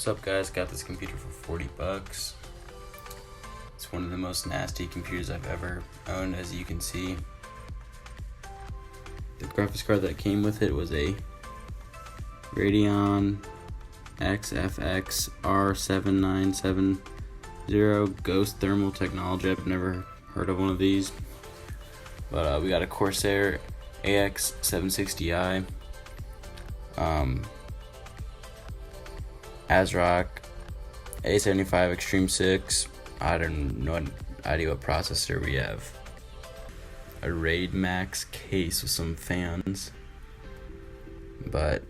What's up guys, got this computer for 40 bucks. It's one of the most nasty computers I've ever owned, as you can see. The graphics card that came with it was a Radeon XFX R7970 Ghost Thermal Technology. I've never heard of one of these. But we got a Corsair AX760i, ASRock A75 Extreme 6. I don't know idea what processor we have. A Raid Max case with some fans. But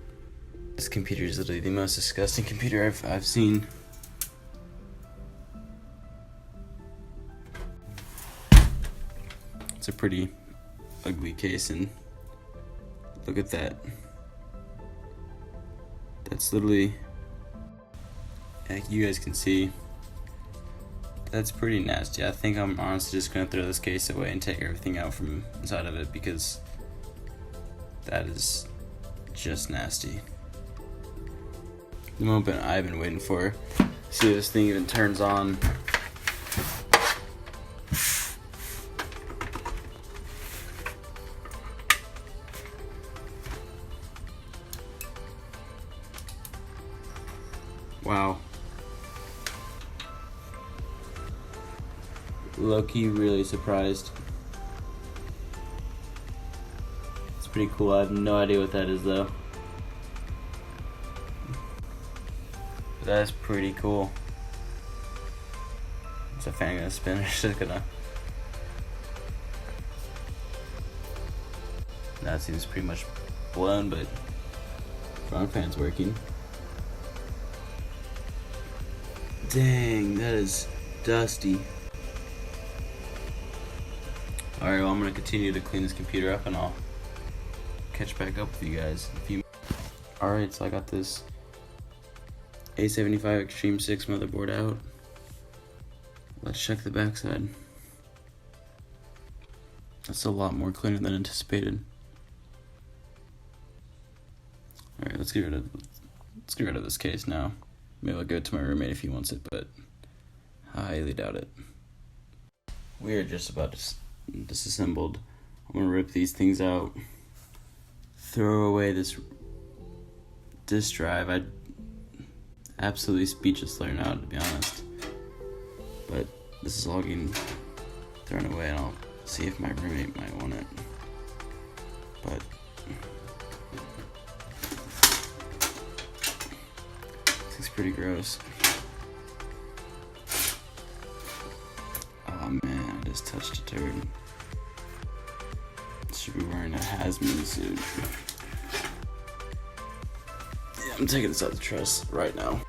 this computer is literally the most disgusting computer I've seen. It's a pretty ugly case, and look at that. That's literally, like you guys can see, that's pretty nasty. I think I'm honestly just gonna throw this case away and take everything out from inside of it, because that is just nasty. The moment I've been waiting for. See if this thing even turns on. Wow. Low-key really surprised. It's pretty cool. I have no idea what that is though. That's pretty cool. Is that fan gonna spin or is it gonna? That seems pretty much blown, but front fan's working. Dang, that is dusty. Alright, well, I'm gonna continue to clean this computer up and I'll catch back up with you guys in a few. Alright, so I got this A75 Extreme 6 motherboard out. Let's check the backside. That's a lot more cleaner than anticipated. Alright, let's get rid of this case now. Maybe I'll give it to my roommate if he wants it, but I highly doubt it. We are just about disassembled. I'm gonna rip these things out, throw away this disk drive. I'm absolutely speechless right now, to be honest. But this is all getting thrown away, and I'll see if my roommate might want it. But it's pretty gross. Oh man, I just touched a turd. Should be wearing a hazmat suit. Yeah, I'm taking this out of the truss right now.